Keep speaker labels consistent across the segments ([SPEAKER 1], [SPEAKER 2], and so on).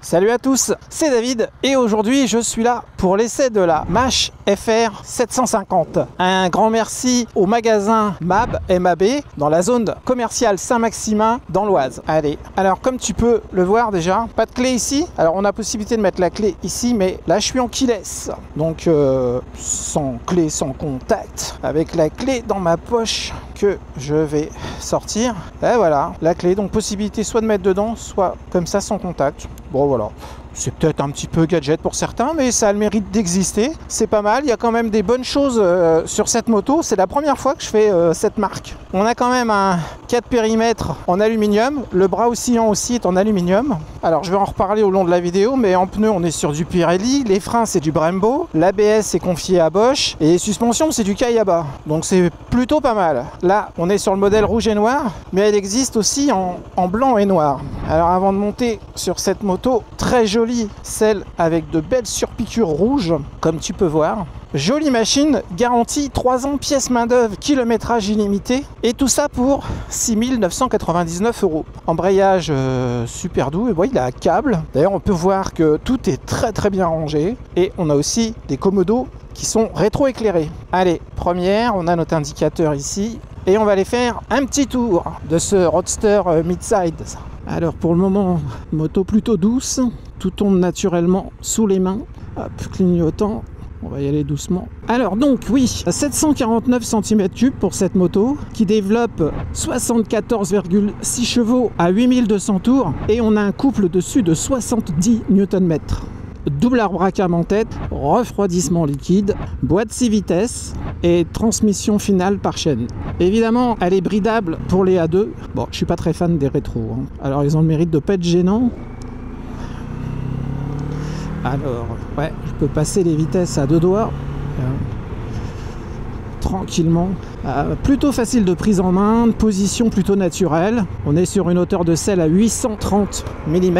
[SPEAKER 1] Salut à tous, c'est David et aujourd'hui je suis là pour l'essai de la Mache FR 750. Un grand merci au magasin MAB dans la zone commerciale Saint-Maximin dans l'Oise. Allez, alors comme tu peux le voir déjà, pas de clé ici. Alors on a possibilité de mettre la clé ici, mais là je suis en keyless. Donc sans clé, sans contact, avec la clé dans ma poche que je vais sortir. Et voilà, la clé, donc possibilité soit de mettre dedans, soit comme ça sans contact. Bon voilà, c'est peut-être un petit peu gadget pour certains, mais ça a le mérite d'exister. C'est pas mal, il y a quand même des bonnes choses sur cette moto. C'est la première fois que je fais cette marque. On a quand même un 4 périmètres en aluminium. Le bras oscillant aussi est en aluminium. Alors je vais en reparler au long de la vidéo, mais en pneus on est sur du Pirelli. Les freins c'est du Brembo. L'ABS est confié à Bosch. Et les suspensions c'est du Kayaba. Donc c'est plutôt pas mal. Là on est sur le modèle rouge et noir, mais elle existe aussi en blanc et noir. Alors avant de monter sur cette moto très jolie, celle avec de belles surpiqûres rouges, comme tu peux voir. Jolie machine, garantie 3 ans, pièces main d'œuvre, kilométrage illimité, et tout ça pour 6 999 €. Embrayage super doux, et bon, il a un câble. D'ailleurs, on peut voir que tout est très bien rangé, et on a aussi des commodos qui sont rétro-éclairés. Allez, première, on a notre indicateur ici, et on va aller faire un petit tour de ce Roadster Mid-Size. Alors pour le moment, moto plutôt douce, tout tombe naturellement sous les mains. Hop, clignotant. On va y aller doucement. Alors donc oui, 749 cm3 pour cette moto qui développe 74,6 chevaux à 8200 tours et on a un couple dessus de 70 Nm. Double arbre à cam en tête, refroidissement liquide, boîte 6 vitesses et transmission finale par chaîne. Évidemment, elle est bridable pour les A2. Bon, je suis pas très fan des rétros, hein. Alors ils ont le mérite de pas être gênants. Alors, ouais, je peux passer les vitesses à deux doigts, tranquillement. Plutôt facile de prise en main, position plutôt naturelle. On est sur une hauteur de selle à 830 mm.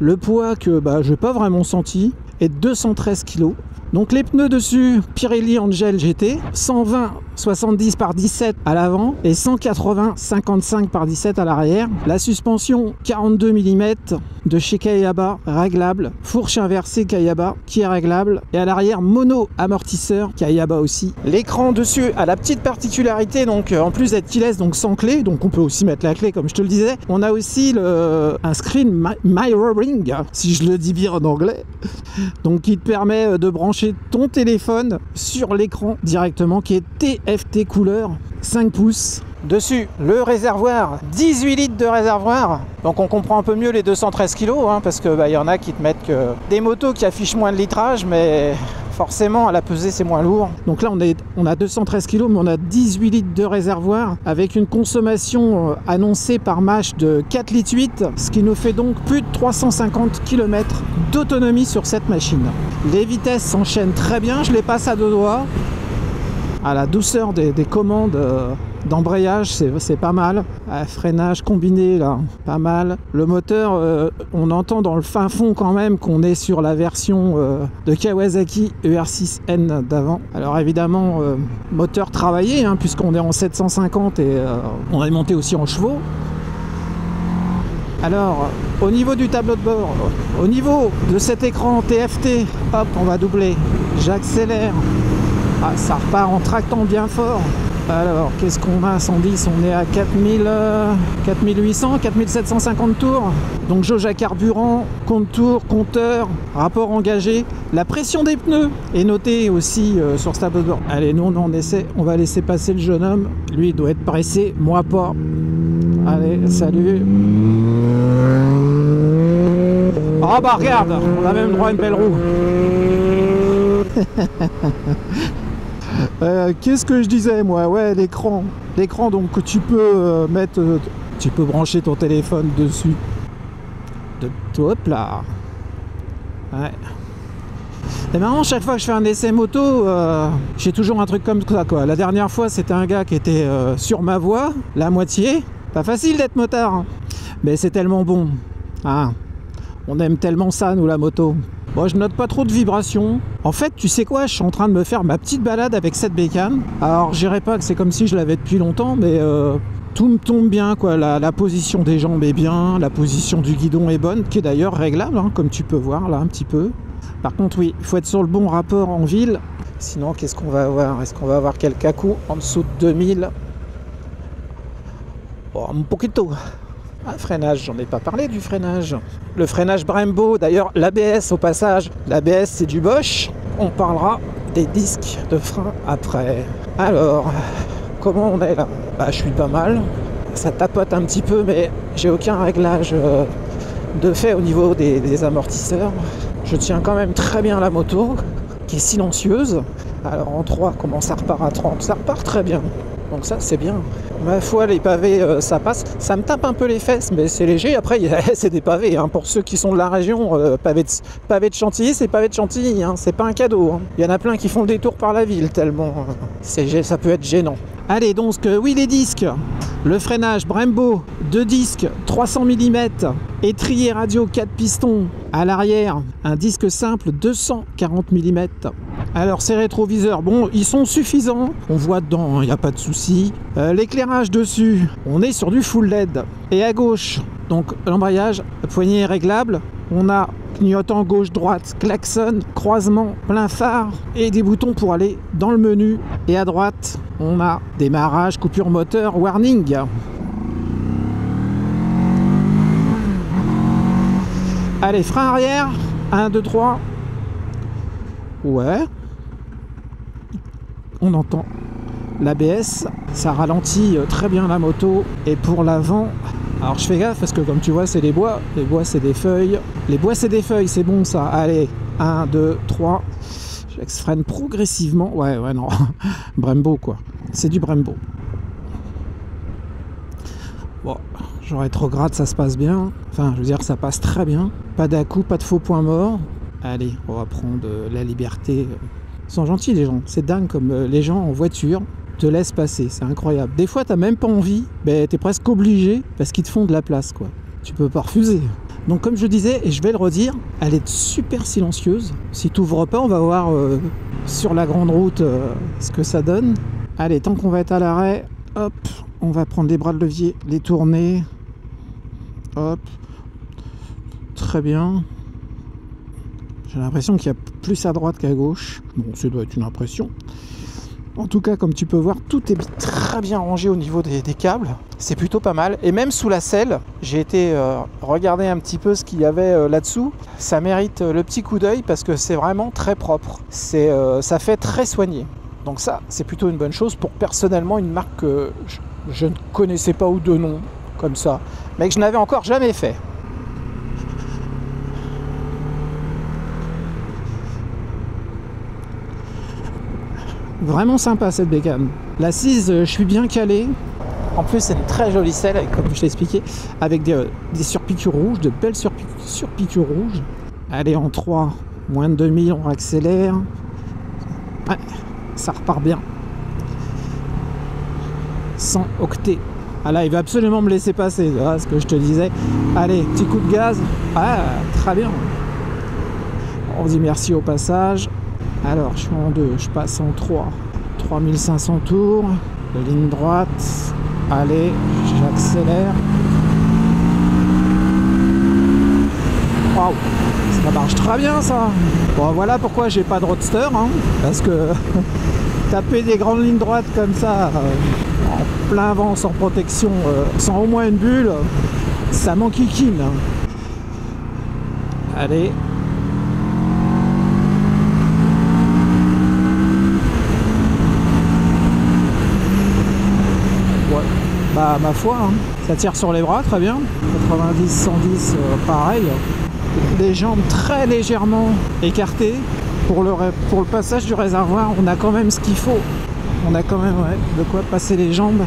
[SPEAKER 1] Le poids que je n'ai pas vraiment senti est 213 kg. Donc les pneus dessus, Pirelli Angel GT, 120 70 par 17 à l'avant et 180 55 par 17 à l'arrière. La suspension 42 mm de chez Kayaba, réglable. Fourche inversée Kayaba qui est réglable. Et à l'arrière, mono amortisseur Kayaba aussi. L'écran dessus a la petite particularité, donc en plus d'être keyless, donc sans clé, donc on peut aussi mettre la clé comme je te le disais. On a aussi un screen mirroring, si je le dis bien en anglais. Donc qui te permet de brancher ton téléphone sur l'écran directement, qui est TFT couleur 5 pouces. Dessus, le réservoir, 18 litres de réservoir. Donc on comprend un peu mieux les 213 kg, hein, parce que y en a qui te mettent que des motos qui affichent moins de litrage, mais forcément à la pesée c'est moins lourd. Donc là on a 213 kg, mais on a 18 litres de réservoir avec une consommation annoncée par Mache de 4 litres 8, ce qui nous fait donc plus de 350 km d'autonomie sur cette machine. Les vitesses s'enchaînent très bien, je les passe à deux doigts. À la douceur des commandes d'embrayage, c'est pas mal. Freinage combiné là, pas mal. Le moteur, on entend dans le fin fond quand même qu'on est sur la version de Kawasaki ER6N d'avant. Alors évidemment, moteur travaillé, hein, puisqu'on est en 750 et on est monté aussi en chevaux. Alors, au niveau du tableau de bord, au niveau de cet écran TFT, hop, on va doubler. J'accélère. Ah, ça repart en tractant bien fort. Alors, qu'est-ce qu'on a à 110? On est à 4800, 4750 tours. Donc, jauge à carburant, compte tours, compteur, rapport engagé. La pression des pneus est notée aussi sur ce tableau de bord. Allez, nous, on en essaie. On va laisser passer le jeune homme. Lui, il doit être pressé, moi pas. Allez, salut. Ah bah, regarde, on a même droit à une belle roue. Qu'est-ce que je disais moi? Ouais, l'écran donc que tu peux mettre, tu peux brancher ton téléphone dessus. Hop là. Ouais. Et maintenant, chaque fois que je fais un essai moto, j'ai toujours un truc comme ça quoi. La dernière fois, c'était un gars qui était sur ma voie, la moitié. Pas facile d'être motard, hein. Mais c'est tellement bon. Ah, on aime tellement ça nous la moto. Bon, je note pas trop de vibrations. En fait, tu sais quoi, je suis en train de me faire ma petite balade avec cette bécane. Alors, je dirais pas que c'est comme si je l'avais depuis longtemps, mais tout me tombe bien, quoi. La position des jambes est bien, la position du guidon est bonne, qui est d'ailleurs réglable, hein, comme tu peux voir là un petit peu. Par contre, oui, il faut être sur le bon rapport en ville. Sinon, qu'est-ce qu'on va avoir? Est-ce qu'on va avoir quelques coups en dessous de 2000? Oh, un poquito. Ah, freinage, j'en ai pas parlé du freinage. Le freinage Brembo, d'ailleurs l'ABS au passage. L'ABS c'est du Bosch. On parlera des disques de frein après. Alors, comment on est là? Bah, je suis pas mal. Ça tapote un petit peu, mais j'ai aucun réglage de fait au niveau des amortisseurs. Je tiens quand même très bien la moto, qui est silencieuse. Alors en 3, comment ça repart à 30? Ça repart très bien. Donc ça c'est bien. Ma foi, les pavés ça passe. Ça me tape un peu les fesses, mais c'est léger. Après c'est des pavés, hein. Pour ceux qui sont de la région, pavés de Chantilly, c'est pavés de Chantilly, hein. C'est pas un cadeau, hein. Il y en a plein qui font le détour par la ville tellement ça peut être gênant. Allez donc, oui, les disques. Le freinage Brembo, 2 disques 300 mm, étrier radio 4 pistons. À l'arrière, un disque simple 240 mm. Alors ces rétroviseurs, bon, ils sont suffisants. On voit dedans, il n'y a pas de souci. L'éclairage dessus, on est sur du full LED. Et à gauche, donc l'embrayage, poignée réglable. On a clignotant gauche-droite, klaxon, croisement, plein phare et des boutons pour aller dans le menu. Et à droite, on a démarrage, coupure moteur, warning. Allez, frein arrière, 1, 2, 3. Ouais. On entend l'ABS, ça ralentit très bien la moto. Et pour l'avant, alors je fais gaffe parce que comme tu vois c'est des bois, les bois c'est des feuilles, c'est bon ça. Allez, 1, 2, 3, j'ex-freine progressivement, ouais non, Brembo quoi, c'est du Brembo. Bon, genre rétrograde ça se passe bien, enfin je veux dire ça passe très bien, pas d'à-coups, pas de faux points morts. Allez, on va prendre la liberté. Ils sont gentils les gens, c'est dingue comme les gens en voiture te laissent passer, c'est incroyable. Des fois t'as même pas envie, mais t'es presque obligé parce qu'ils te font de la place quoi. Tu peux pas refuser. Donc comme je disais, et je vais le redire, elle est super silencieuse. Si t'ouvres pas, on va voir sur la grande route ce que ça donne. Allez, tant qu'on va être à l'arrêt, hop, on va prendre les bras de levier, les tourner. Hop. Très bien. J'ai l'impression qu'il y a plus à droite qu'à gauche. Bon, ça doit être une impression. En tout cas, comme tu peux voir, tout est très bien rangé au niveau des câbles. C'est plutôt pas mal. Et même sous la selle, j'ai été regarder un petit peu ce qu'il y avait là-dessous. Ça mérite le petit coup d'œil parce que c'est vraiment très propre. Ça fait très soigné. Donc ça, c'est plutôt une bonne chose pour personnellement une marque que je ne connaissais pas ou de nom, comme ça, mais que je n'avais encore jamais fait. Vraiment sympa cette bécane. L'assise, je suis bien calé. En plus, c'est une très jolie selle, comme je t'ai expliqué, avec des surpiqûres rouges, de belles surpiqûres rouges. Allez, en 3, moins de 2000, on accélère. Ouais, ça repart bien. 100 octets. Ah là, il va absolument me laisser passer, voilà ce que je te disais. Allez, petit coup de gaz. Ah, très bien. On dit merci au passage. Alors, je suis en 2, je passe en 3. 3500 tours. Ligne droite. Allez, j'accélère. Waouh, ça marche très bien ça. Bon, voilà pourquoi j'ai pas de roadster, hein, parce que taper des grandes lignes droites comme ça, en plein vent, sans protection, sans au moins une bulle, ça m'enquiquine. Allez. Bah, ma foi, hein. Ça tire sur les bras, très bien. 90, 110, pareil. Les jambes très légèrement écartées. Pour le passage du réservoir, on a quand même ce qu'il faut. On a quand même de quoi passer les jambes.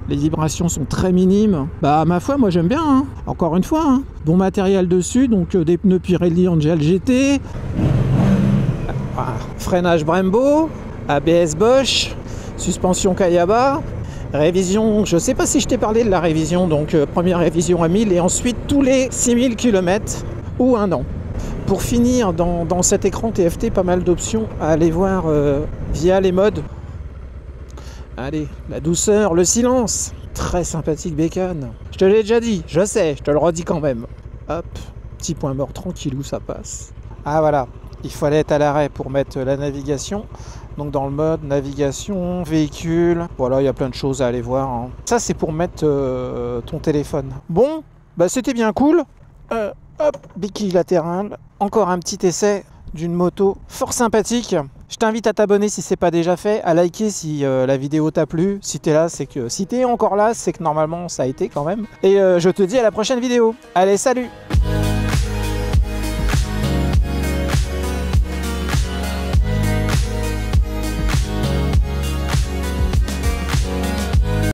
[SPEAKER 1] Les vibrations sont très minimes. Bah, ma foi, moi j'aime bien. Hein. Encore une fois, hein. Bon matériel dessus, donc des pneus Pirelli Angel GT. Freinage Brembo, ABS Bosch, suspension Kayaba. Révision, je ne sais pas si je t'ai parlé de la révision, donc première révision à 1000 et ensuite tous les 6000 km ou un an. Pour finir, dans cet écran TFT, pas mal d'options à aller voir via les modes. Allez, la douceur, le silence, très sympathique Bacon. Je te l'ai déjà dit, je sais, je te le redis quand même. Hop, petit point mort, tranquillou, ça passe. Ah voilà, il fallait être à l'arrêt pour mettre la navigation. Donc dans le mode navigation, véhicule, voilà, il y a plein de choses à aller voir. Hein. Ça c'est pour mettre ton téléphone. Bon, bah c'était bien cool. Hop, béquille latérale. Encore un petit essai d'une moto fort sympathique. Je t'invite à t'abonner si c'est pas déjà fait, à liker si la vidéo t'a plu. Si t'es là, c'est que si t'es encore là, c'est que normalement ça a été quand même. Et je te dis à la prochaine vidéo. Allez, salut!